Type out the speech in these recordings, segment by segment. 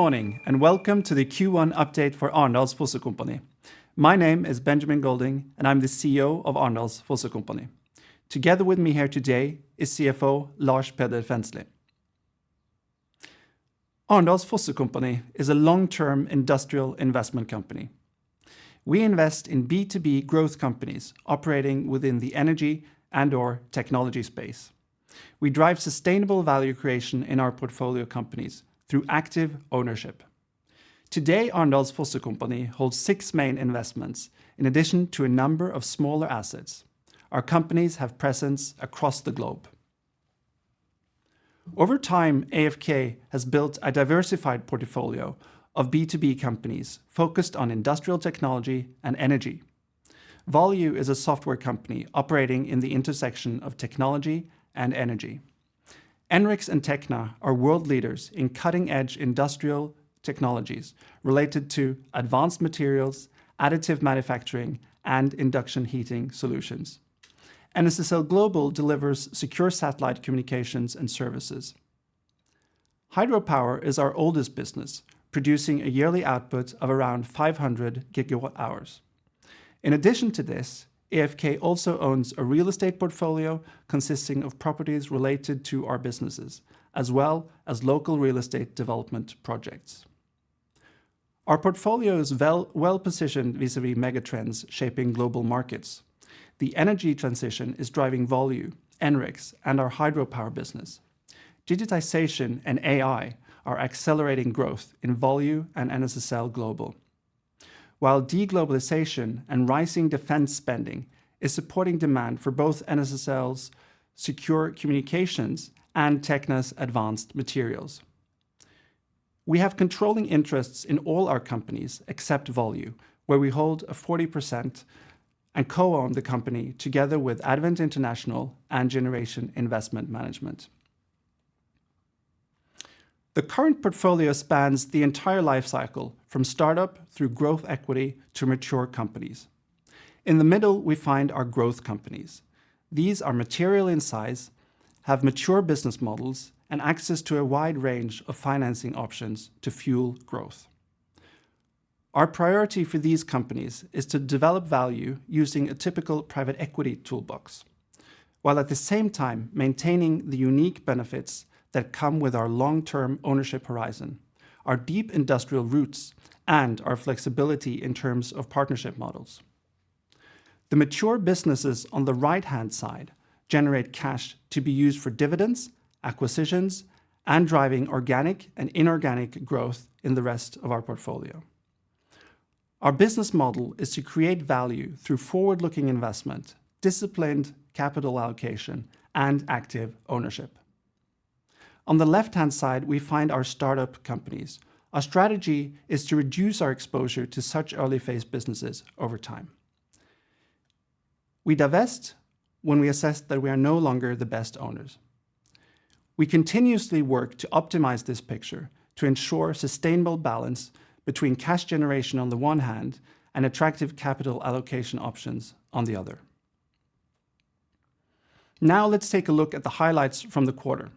morning and welcome to the Q1 update for Arendals Fossekompani. My name is Benjamin Golding and I'm the CEO of Arendals Fossekompani. Together with me here today is CFO Lars Peder Fensli. Arendals Fossekompani is a long-term industrial investment company. We invest in B2B growth companies operating within the energy and/or technology space. We drive sustainable value creation in our portfolio companies through active ownership. Today, Arendals Fossekompani holds 6 main investments, in addition to a number of smaller assets. Our companies have presence across the globe. Over time, AFK has built a diversified portfolio of B2B companies focused on industrial technology and energy. Volue is a software company operating in the intersection of technology and energy. Enrix and Tekna are world leaders in cutting-edge industrial technologies related to advanced materials, additive manufacturing, and induction heating solutions. NSSL Global delivers secure satellite communications and services. Hydropower is our oldest business, producing a yearly output of around 500 gigawatt hours. In addition to this, AFK also owns a real estate portfolio consisting of properties related to our businesses, as well as local real estate development projects. Our portfolio is well positioned vis-à-vis megatrends shaping global markets. The energy transition is driving Volue, Enrix, and our hydropower business. Digitization and AI are accelerating growth in Volue and NSSL Global, while deglobalization and rising defense spending is supporting demand for both NSSL's secure communications and Tekna's advanced materials. We have controlling interests in all our companies except Volue, where we hold a 40% and co-own the company together with Advent International and Generation Investment Management. The current portfolio spans the entire life cycle, from startup through growth equity to mature companies. In the middle, we find our growth companies. These are material in size, have mature business models, and access to a wide range of financing options to fuel growth. Our priority for these companies is to develop value using a typical private equity toolbox, while at the same time maintaining the unique benefits that come with our long-term ownership horizon, our deep industrial roots, and our flexibility in terms of partnership models. The mature businesses on the right-hand side generate cash to be used for dividends, acquisitions, and driving organic and inorganic growth in the rest of our portfolio. Our business model is to create value through forward-looking investment, disciplined capital allocation, and active ownership. On the left-hand side, we find our startup companies. Our strategy is to reduce our exposure to such early-phase businesses over time. We divest when we assess that we are no longer the best owners. We continuously work to optimize this picture to ensure sustainable balance between cash generation on the one hand and attractive capital allocation options on the other. Now let's take a look at the highlights from the quarter.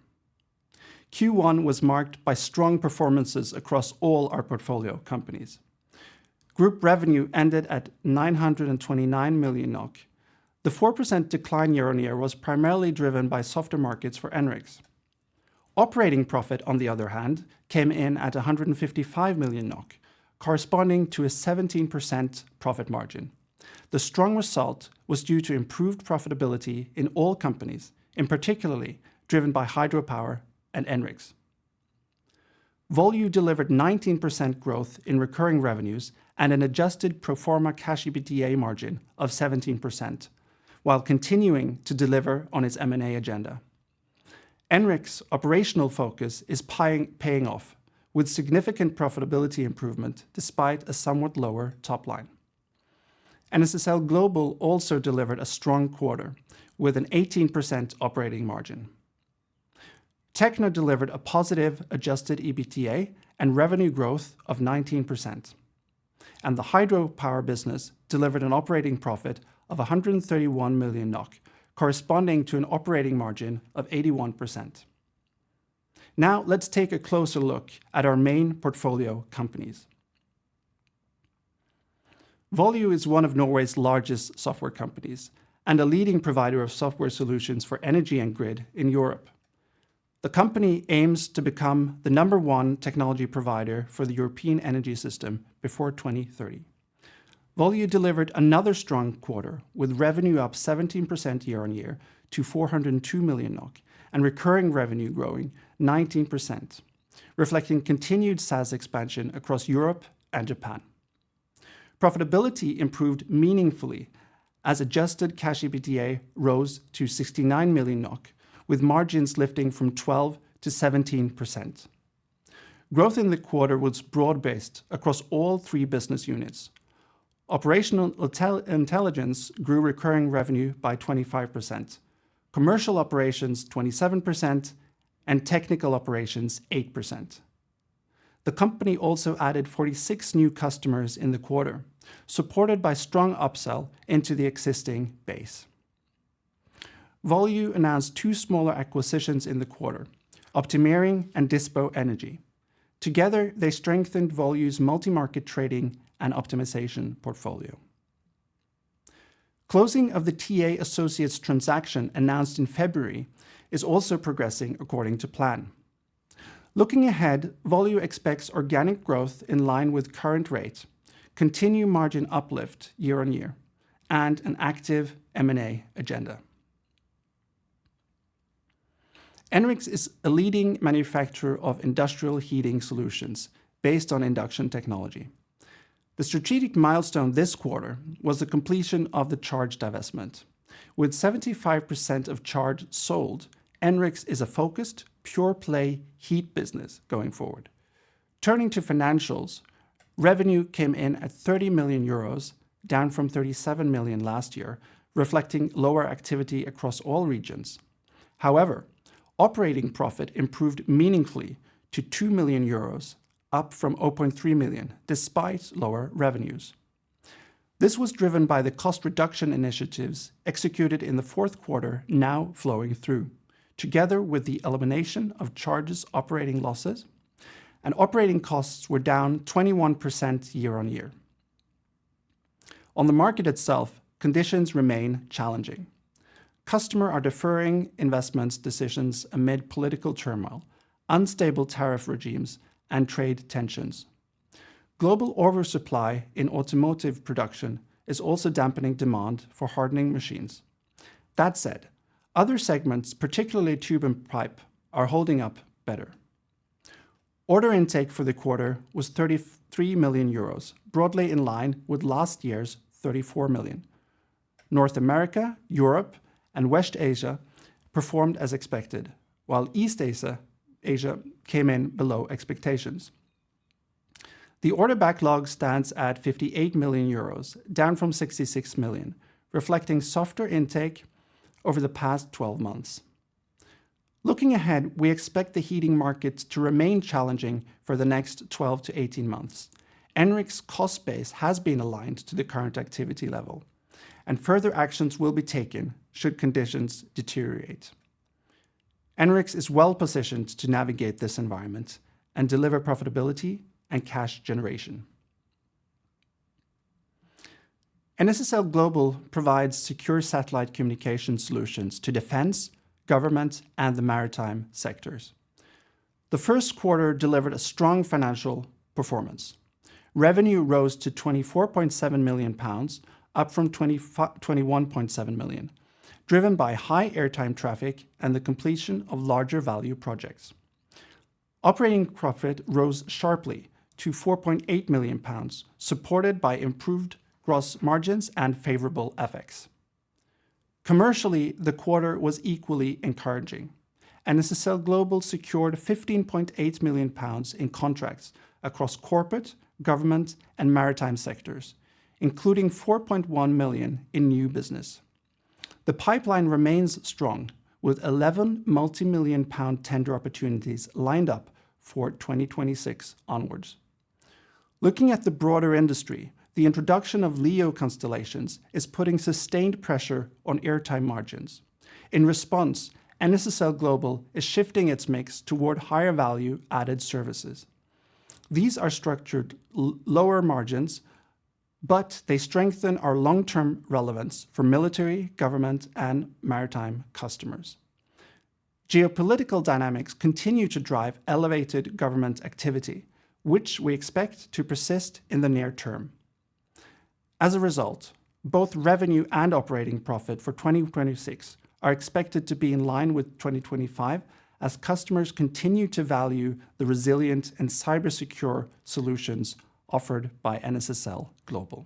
Q1 was marked by strong performances across all our portfolio companies. Group revenue ended at 929 million NOK. The 4% decline year-on-year was primarily driven by softer markets for Enrix. Operating profit, on the other hand, came in at 155 million NOK, corresponding to a 17% profit margin. The strong result was due to improved profitability in all companies, in particularly driven by hydropower and Enrix. Volue delivered 19% growth in recurring revenues and an adjusted pro forma cash EBITDA margin of 17%, while continuing to deliver on its M&A agenda. Enrix's operational focus is paying off, with significant profitability improvement despite a somewhat lower top line. NSSL Global also delivered a strong quarter, with an 18% operating margin. Tekna delivered a positive adjusted EBITDA and revenue growth of 19%. And the hydropower business delivered an operating profit of 131 million NOK, corresponding to an operating margin of 81%. Now let's take a closer look at our main portfolio companies. Volue is one of Norway's largest software companies and a leading provider of software solutions for energy and grid in Europe. The company aims to become the number one technology provider for the European energy system before 2030. Volue delivered another strong quarter, with revenue up 17% year-on-year to 402 million NOK and recurring revenue growing 19%, reflecting continued SaaS expansion across Europe and Japan. Profitability improved meaningfully as adjusted cash EBITDA rose to 69 million NOK, with margins lifting from 12 to 17%. Growth in the quarter was broad-based across all three business units. Operational intelligence grew recurring revenue by 25%, commercial operations 27%, and technical operations 8%. The company also added 46 new customers in the quarter, supported by strong upsell into the existing base. Volue announced two smaller acquisitions in the quarter, Optimeering and Dispo Energy. Together, they strengthened Volue's multi-market trading and optimization portfolio. Closing of the TA Associates transaction announced in February is also progressing according to plan. Looking ahead, Volue expects organic growth in line with current rate, continued margin uplift year-on-year, and an active M&A agenda. Enrix is a leading manufacturer of industrial heating solutions based on induction technology. The strategic milestone this quarter was the completion of the Charge divestment. With 75% of Charge sold, Enrix is a focused, pure-play heat business going forward. Turning to financials, revenue came in at 30 million euros, down from 37 million last year, reflecting lower activity across all regions. However, operating profit improved meaningfully to 2 million euros, up from 0.3 million, despite lower revenues. This was driven by the cost reduction initiatives executed in the fourth quarter now flowing through, together with the elimination of Charge's operating losses, and operating costs were down 21% year-on-year. On the market itself, conditions remain challenging. Customers are deferring investment decisions amid political turmoil, unstable tariff regimes, and trade tensions. Global oversupply in automotive production is also dampening demand for hardening machines. That said, other segments, particularly tube and pipe, are holding up better. Order intake for the quarter was 33 million euros, broadly in line with last year's 34 million. North America, Europe, and West Asia performed as expected, while East Asia came in below expectations. The order backlog stands at 58 million euros, down from 66 million, reflecting softer intake over the past 12 months. Looking ahead, we expect the heating market to remain challenging for the next 12 to 18 months. Enrix's cost base has been aligned to the current activity level, and further actions will be taken should conditions deteriorate. Enrix is well positioned to navigate this environment and deliver profitability and cash generation. NSSL Global provides secure satellite communication solutions to defense, government, and the maritime sectors. The first quarter delivered a strong financial performance. Revenue rose to £24.7 million, up from £21.7 million, driven by high airtime traffic and the completion of larger value projects. Operating profit rose sharply to £4.8 million, supported by improved gross margins and favorable FX. Commercially, the quarter was equally encouraging. NSSL Global secured £15.8 million in contracts across corporate, government, and maritime sectors, including £4.1 million in new business. The pipeline remains strong, with 11 multi-million-pound tender opportunities lined up for 2026 onwards. Looking at the broader industry, the introduction of LEO constellations is putting sustained pressure on airtime margins. In response, NSSL Global is shifting its mix toward higher value added services. These are structured lower margins, but they strengthen our long-term relevance for military, government, and maritime customers. Geopolitical dynamics continue to drive elevated government activity, which we expect to persist in the near term. As a result, both revenue and operating profit for 2026 are expected to be in line with 2025 as customers continue to value the resilient and cybersecure solutions offered by NSSL Global.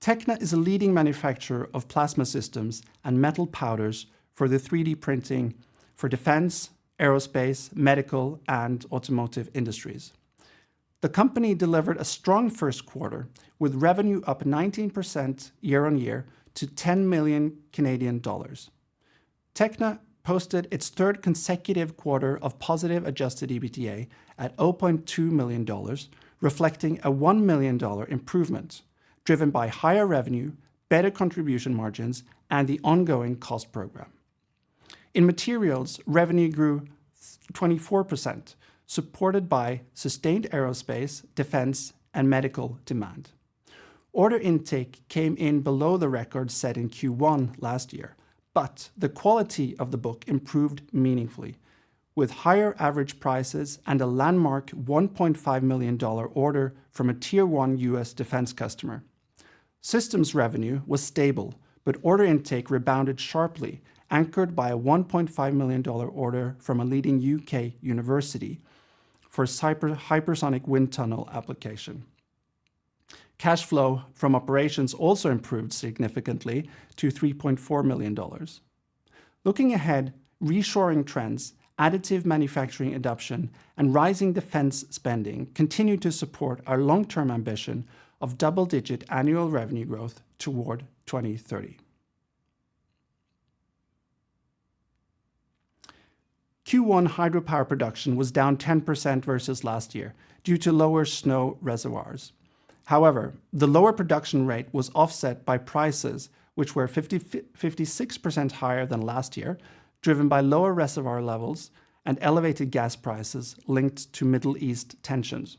Tekna is a leading manufacturer of plasma systems and metal powders for the 3D printing for defense, aerospace, medical, and automotive industries. The company delivered a strong first quarter with revenue up 19% year-on-year to 10 million Canadian dollars. Tekna posted its third consecutive quarter of positive adjusted EBITDA at $0.2 million, reflecting a $1 million improvement, driven by higher revenue, better contribution margins, and the ongoing cost program. In materials, revenue grew 24%, supported by sustained aerospace, defense, and medical demand. Order intake came in below the record set in Q1 last year, but the quality of the book improved meaningfully, with higher average prices and a landmark $1.5 million order from a Tier 1 US defense customer. Systems revenue was stable, but order intake rebounded sharply, anchored by a $1.5 million order from a leading UK university for hypersonic wind tunnel application. Cash flow from operations also improved significantly to $3.4 million. Looking ahead, reshoring trends, additive manufacturing adoption, and rising defense spending continue to support our long-term ambition of double-digit annual revenue growth toward 2030. Q1 hydropower production was down 10% versus last year due to lower snow reservoirs. However, the lower production rate was offset by prices, which were 56% higher than last year, driven by lower reservoir levels and elevated gas prices linked to Middle East tensions.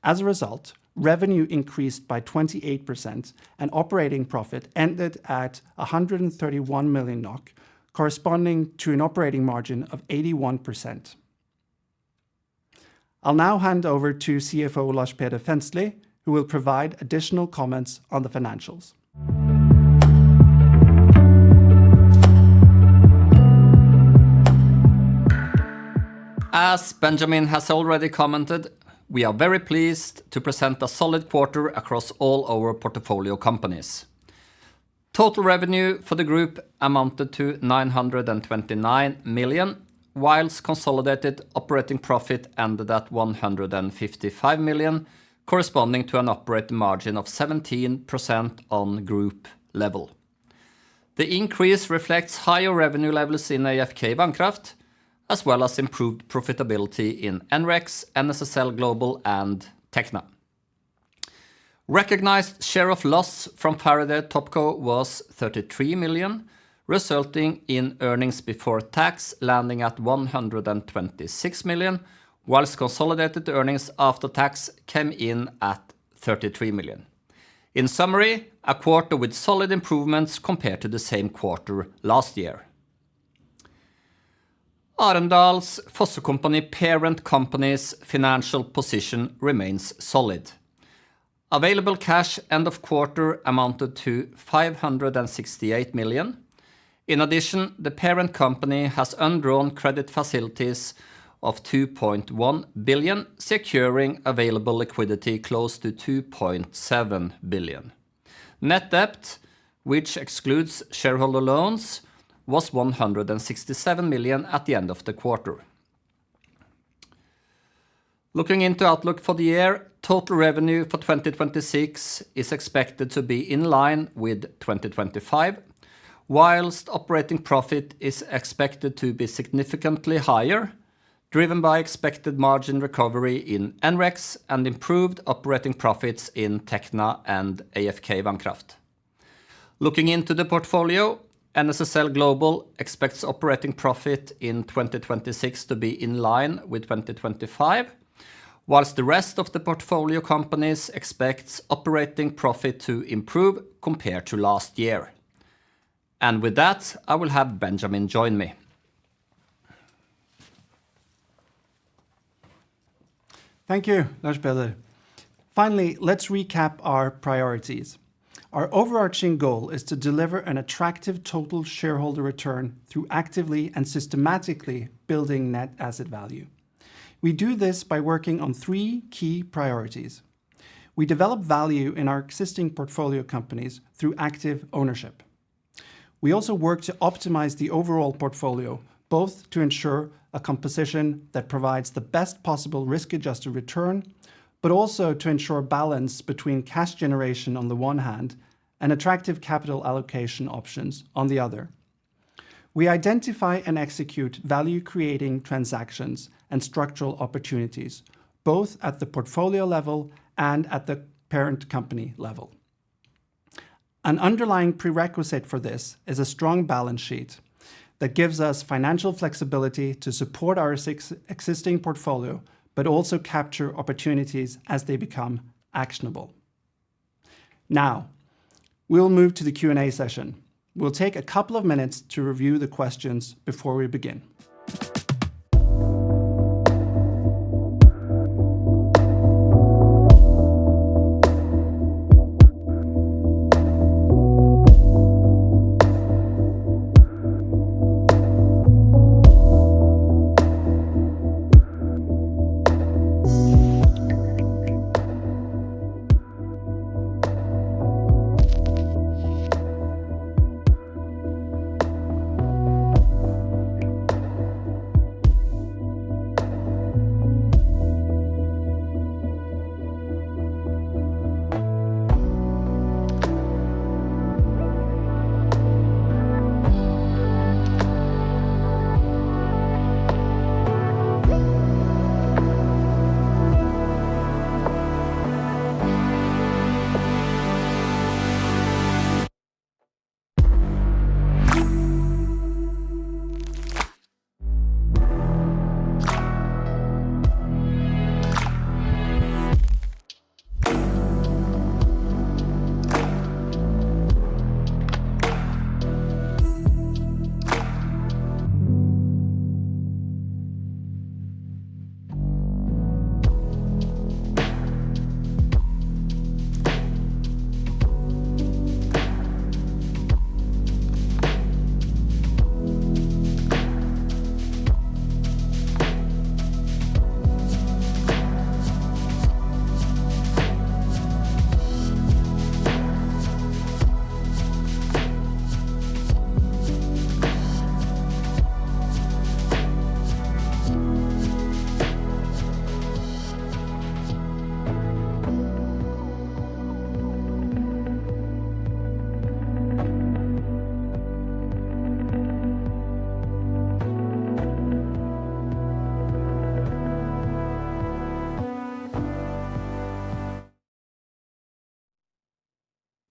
As a result, revenue increased by 28% and operating profit ended at 131 million NOK, corresponding to an operating margin of 81%. I'll now hand over to CFO Lars Peder Fensli, who will provide additional comments on the financials. As Benjamin has already commented, we are very pleased to present a solid quarter across all our portfolio companies. Total revenue for the group amounted to 929 million, whilst consolidated operating profit ended at 155 million, corresponding to an operating margin of 17% on group level. The increase reflects higher revenue levels in AFK Vannkraft, as well as improved profitability in NREX, NSSL Global, and Tekna. Recognized share of loss from Faraday Topco was 33 million, resulting in earnings before tax landing at 126 million, whilst consolidated earnings after tax came in at 33 million. In summary, a quarter with solid improvements compared to the same quarter last year. Arendals Fossekompani parent company's financial position remains solid. Available cash end of quarter amounted to 568 million. In addition, the parent company has undrawn credit facilities of 2.1 billion, securing available liquidity close to 2.7 billion. Net debt, which excludes shareholder loans, was 167 million at the end of the quarter. Looking into outlook for the year, total revenue for 2026 is expected to be in line with 2025, whilst operating profit is expected to be significantly higher, driven by expected margin recovery in NREX and improved operating profits in Tekna and AFK Vannkraft. Looking into the portfolio, NSSL Global expects operating profit in 2026 to be in line with 2025, whilst the rest of the portfolio companies expects operating profit to improve compared to last year. With that, I will have Benjamin join me. Thank you, Lars Peder. Finally, let's recap our priorities. Our overarching goal is to deliver an attractive total shareholder return through actively and systematically building net asset value. We do this by working on three key priorities. We develop value in our existing portfolio companies through active ownership. We also work to optimize the overall portfolio, both to ensure a composition that provides the best possible risk-adjusted return, but also to ensure balance between cash generation on the one hand and attractive capital allocation options on the other. We identify and execute value-creating transactions and structural opportunities, both at the portfolio level and at the parent company level. An underlying prerequisite for this is a strong balance sheet that gives us financial flexibility to support our existing portfolio, but also capture opportunities as they become actionable. Now, we'll move to the Q&A session. We'll take a couple of minutes to review the questions before we begin.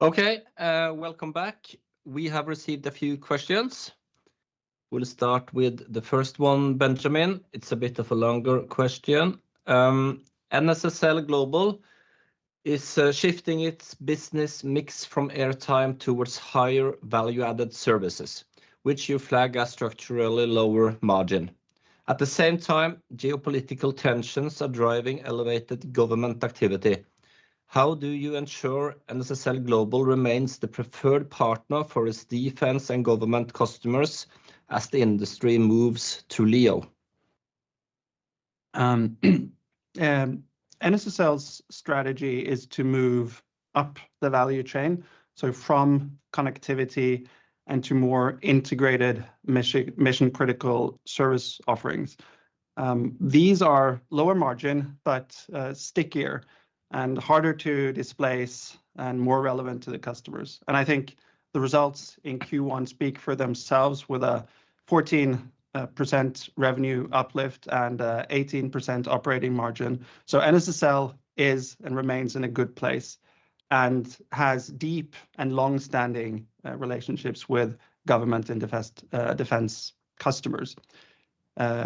Okay, welcome back. We have received a few questions. We'll start with the first one, Benjamin. It's a bit of a longer question. NSSL Global is shifting its business mix from airtime towards higher value-added services, which you flag as structurally lower margin. At the same time, geopolitical tensions are driving elevated government activity. How do you ensure NSSL Global remains the preferred partner for its defense and government customers as the industry moves to LEO? NSSL's strategy is to move up the value chain, so from connectivity and to more integrated mission-critical service offerings. These are lower margin, but stickier and harder to displace and more relevant to the customers. And I think the results in Q1 speak for themselves with a 14% revenue uplift and 18% operating margin. So NSSL is and remains in a good place and has deep and long-standing relationships with government and defense customers,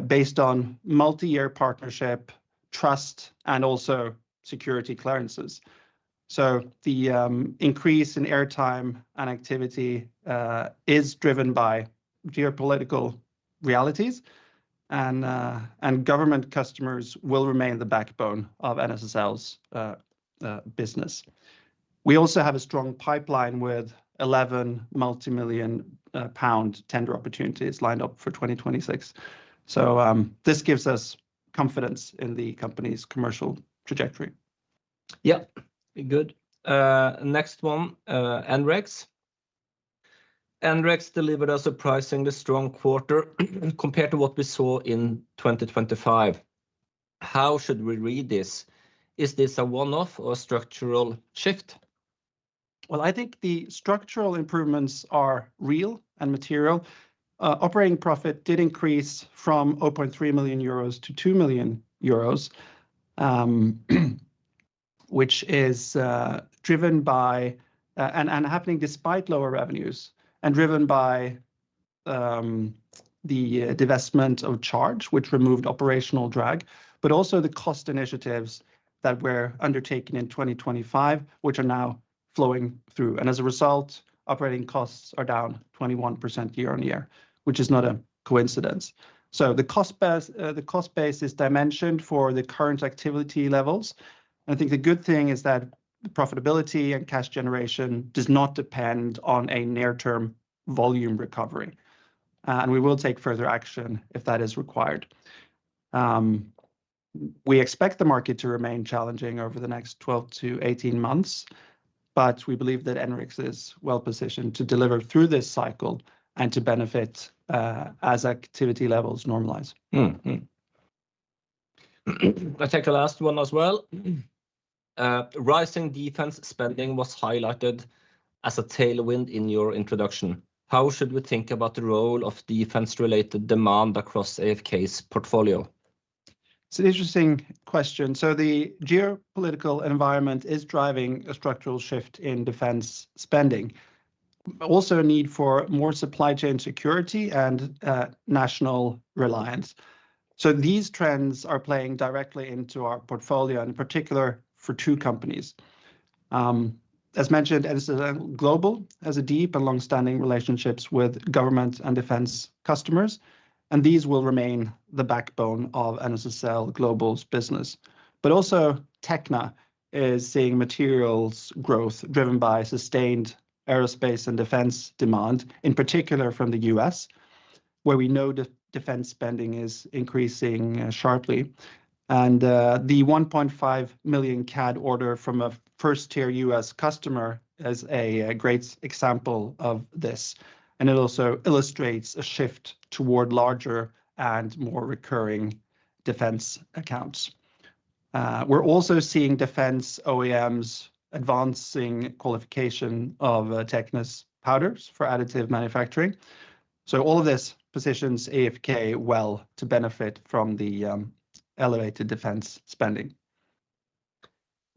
based on multi-year partnership, trust, and also security clearances. So the increase in airtime and activity is driven by geopolitical realities, and government customers will remain the backbone of NSSL's business. We also have a strong pipeline with 11 multi-million pound tender opportunities lined up for 2026. So this gives us confidence in the company's commercial trajectory. Yeah, good. Next one, NREX. NREX delivered a surprisingly strong quarter compared to what we saw in 2025. How should we read this? Is this a one-off or a structural shift? Well, I think the structural improvements are real and material. Operating profit did increase from 0.3 million euros to 2 million euros, which is driven by and happening despite lower revenues, and driven by the divestment of Charge, which removed operational drag, but also the cost initiatives that were undertaken in 2025, which are now flowing through. And as a result, operating costs are down 21% year-on-year, which is not a coincidence. So the cost base is dimensioned for the current activity levels. I think the good thing is that the profitability and cash generation does not depend on a near-term volume recovery, and we will take further action if that is required. We expect the market to remain challenging over the next 12 to 18 months, but we believe that NREX is well positioned to deliver through this cycle and to benefit as activity levels normalize. I take the last one as well. Rising defense spending was highlighted as a tailwind in your introduction. How should we think about the role of defense-related demand across AFK's portfolio? It's an interesting question. So the geopolitical environment is driving a structural shift in defense spending. Also a need for more supply chain security and national reliance. So these trends are playing directly into our portfolio, in particular for two companies. As mentioned, NSSL Global has a deep and long-standing relationships with government and defense customers, and these will remain the backbone of NSSL Global's business. But also Tekna is seeing materials growth driven by sustained aerospace and defense demand, in particular from the US, where we know defense spending is increasing sharply. And the 1.5 million CAD order from a first-tier US customer is a great example of this. And it also illustrates a shift toward larger and more recurring defense accounts. We're also seeing defense OEMs advancing qualification of Tekna's powders for additive manufacturing. So all of this positions AFK well to benefit from the elevated defense spending.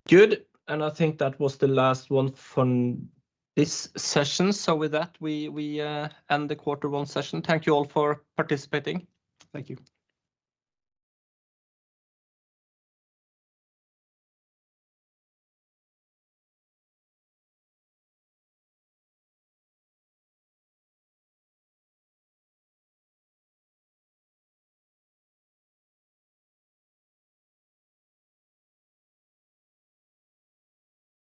Good. And I think that was the last one from this session. So with that, we end the quarter one session. Thank you all for participating. Thank you.